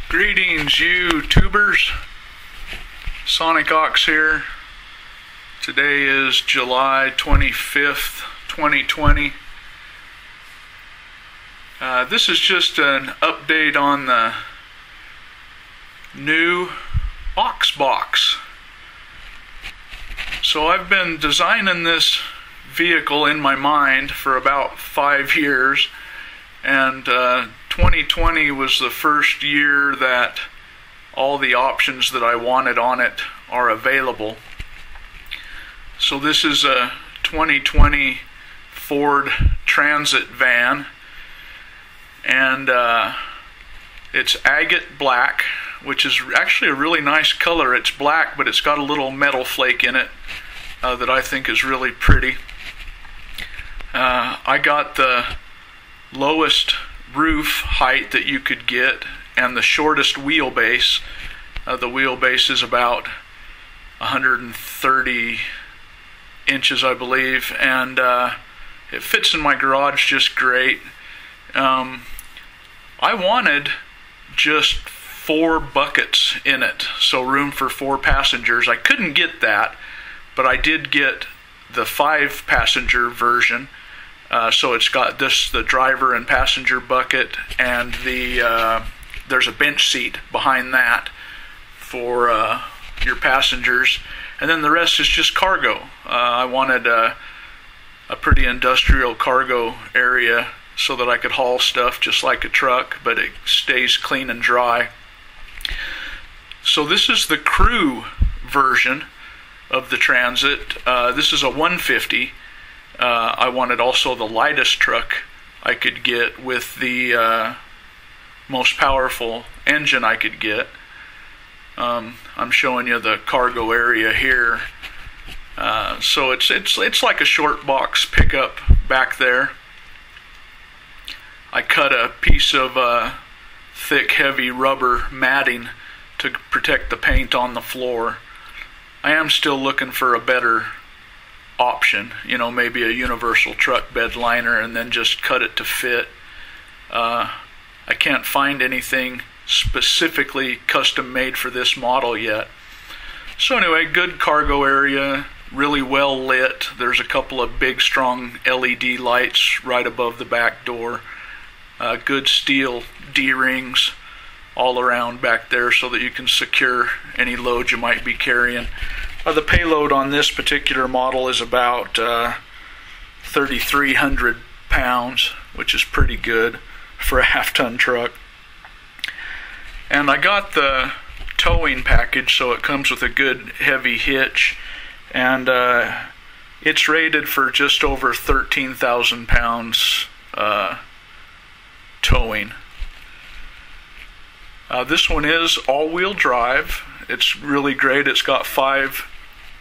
Greetings, you tubers. Sonic Ox here. Today is July 25th, 2020. This is just an update on the new Ox box. So I've been designing this vehicle in my mind for about 5 years, and 2020 was the first year that all the options that I wanted on it are available. So this is a 2020 Ford Transit van, and it's agate black, which is actually a really nice color. It's black, but it's got a little metal flake in it that I think is really pretty. I got the lowest roof height that you could get and the shortest wheelbase. The wheelbase is about 130 inches, I believe, and it fits in my garage just great. I wanted just 4 buckets in it, so room for 4 passengers. I couldn't get that, but I did get the 5-passenger version. So it's got the driver and passenger bucket, and there's a bench seat behind that for your passengers, and then the rest is just cargo. I wanted a pretty industrial cargo area so that I could haul stuff just like a truck, but it stays clean and dry. So this is the crew version of the Transit. This is a 150. I wanted also the lightest truck I could get with the most powerful engine I could get. I'm showing you the cargo area here. So it's like a short box pickup back there. I cut a piece of thick, heavy rubber matting to protect the paint on the floor. I am still looking for a better option, maybe a universal truck bed liner and then just cut it to fit. I can't find anything specifically custom made for this model yet. So anyway, good cargo area, really well lit. There's a couple of big strong LED lights right above the back door. Good steel D-rings all around back there so that you can secure any load you might be carrying. The payload on this particular model is about 3,300 pounds, which is pretty good for a half-ton truck. And I got the towing package, so it comes with a good heavy hitch, and it's rated for just over 13,000 pounds towing. This one is all-wheel drive. It's really great. It's got 5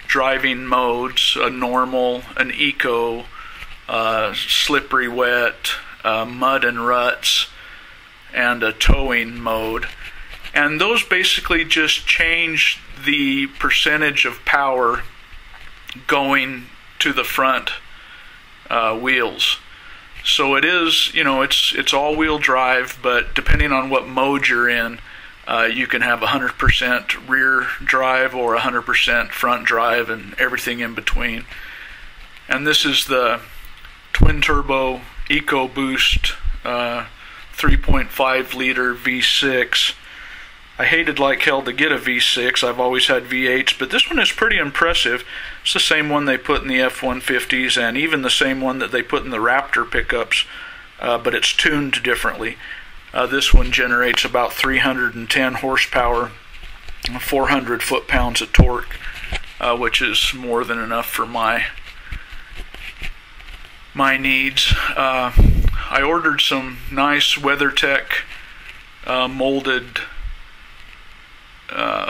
driving modes: a normal, an eco, slippery wet, mud and ruts, and a towing mode. And those basically just change the percentage of power going to the front wheels. So it is, it's all-wheel drive, but depending on what mode you're in, you can have 100% rear drive or 100% front drive and everything in between. And this is the twin-turbo Ecoboost 3.5 liter V6. I hated like hell to get a V6. I've always had V8s, but this one is pretty impressive. It's the same one they put in the F-150s and even the same one that they put in the Raptor pickups, but it's tuned differently. This one generates about 310 horsepower, 400 foot-pounds of torque, which is more than enough for my needs. I ordered some nice WeatherTech molded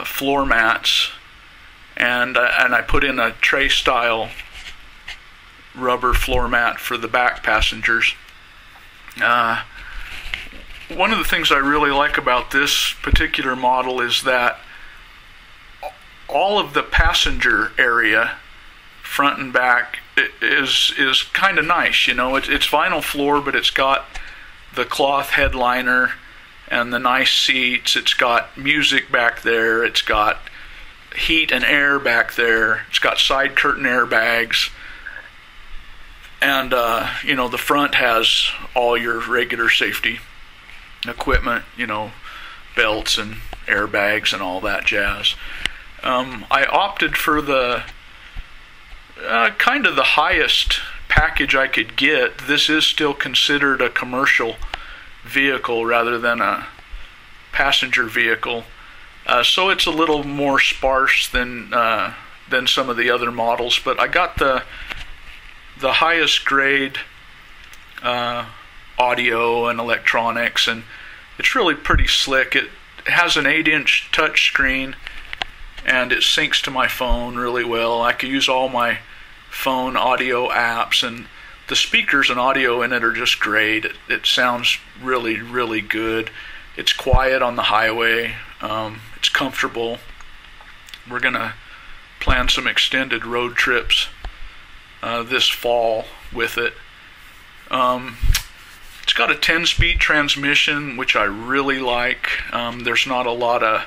floor mats, and I put in a tray-style rubber floor mat for the back passengers. One of the things I really like about this particular model is that all of the passenger area, front and back, is kind of nice. It's vinyl floor, but it's got the cloth headliner and the nice seats. It's got music back there. It's got heat and air back there. It's got side curtain airbags. And, the front has all your regular safety equipment, belts and airbags and all that jazz. I opted for the kind of the highest package I could get. This is still considered a commercial vehicle rather than a passenger vehicle, so it's a little more sparse than some of the other models. But I got the highest grade audio and electronics, and it's really pretty slick. It has an 8-inch touch screen, and it syncs to my phone really well. I can use all my phone audio apps, and the speakers and audio in it are just great. It sounds really, really good. It's quiet on the highway. It's comfortable. We're going to plan some extended road trips this fall with it. It's got a 10-speed transmission, which I really like. There's not a lot of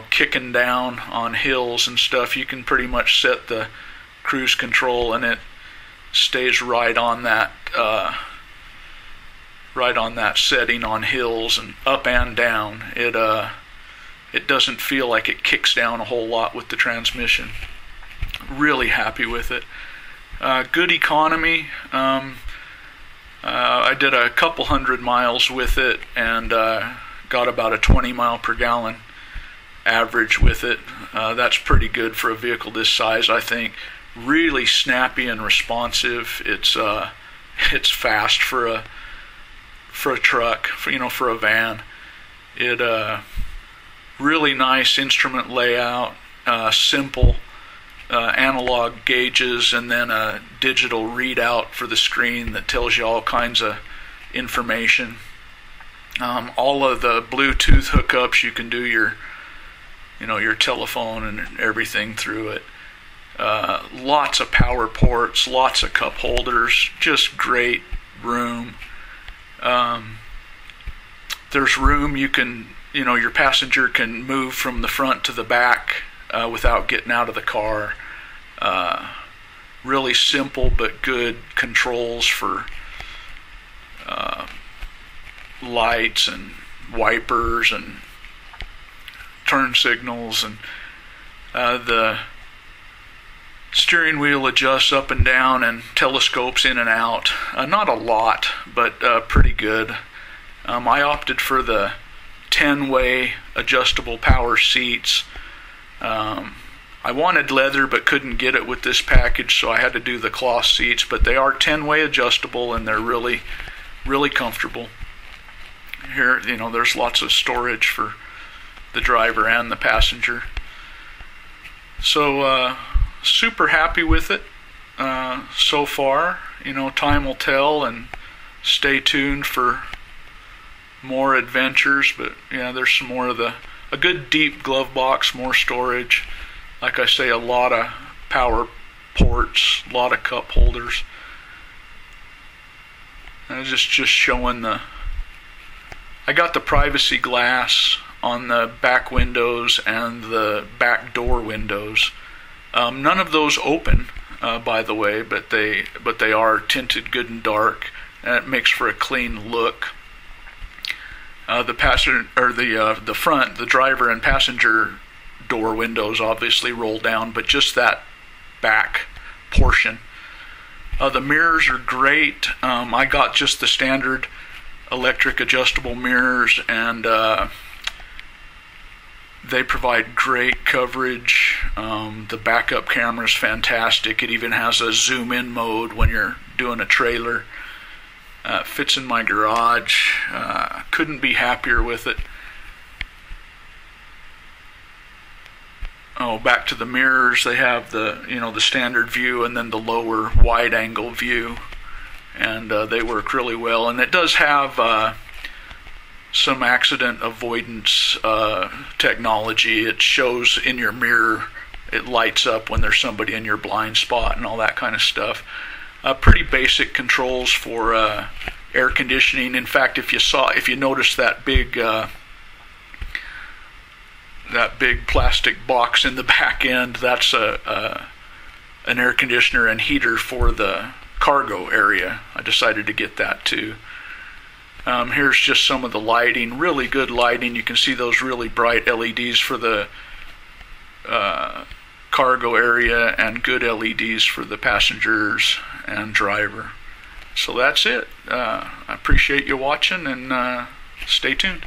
kicking down on hills and stuff. You can pretty much set the cruise control, and it stays right on that setting on hills and up and down. It doesn't feel like it kicks down a whole lot with the transmission. Really happy with it. Good economy. I did a couple 100 miles with it, and got about a 20 mile per gallon average with it. That's pretty good for a vehicle this size, I think. Really snappy and responsive. It's fast for a truck, for a van. It really nice instrument layout, simple analog gauges, and then a digital readout for the screen that tells you all kinds of information. All of the Bluetooth hookups, you can do your telephone and everything through it. Lots of power ports, lots of cup holders, just great room. There's room you can, your passenger can move from the front to the back without getting out of the car. Really simple but good controls for lights and wipers and turn signals, and the steering wheel adjusts up and down and telescopes in and out. Not a lot, but pretty good. I opted for the 10-way adjustable power seats. I wanted leather but couldn't get it with this package, so I had to do the cloth seats, but they are 10-way adjustable, and they're really, really comfortable. Here, there's lots of storage for the driver and the passenger. So, super happy with it so far. Time will tell, and stay tuned for more adventures. But yeah, there's some more of a good deep glove box, more storage. Like I say, a lot of power ports, a lot of cup holders. And just showing I got the privacy glass on the back windows and the back door windows. None of those open, by the way, but they are tinted good and dark, and it makes for a clean look. The front, the driver and passenger door windows obviously roll down, but just that back portion. The mirrors are great. I got just the standard electric adjustable mirrors, and they provide great coverage. The backup camera is fantastic. It even has a zoom in mode when you're doing a trailer. Fits in my garage. Couldn't be happier with it. Back to the mirrors, they have the standard view and then the lower wide angle view, and they work really well. And it does have some accident avoidance technology. It shows in your mirror, it lights up when there's somebody in your blind spot and all that kind of stuff. Pretty basic controls for air conditioning. In fact, if you notice that big plastic box in the back end, that's an air conditioner and heater for the cargo area. I decided to get that too. Here's just some of the lighting, really good lighting. You can see those really bright LEDs for the cargo area and good LEDs for the passengers and driver. So that's it. I appreciate you watching, and stay tuned.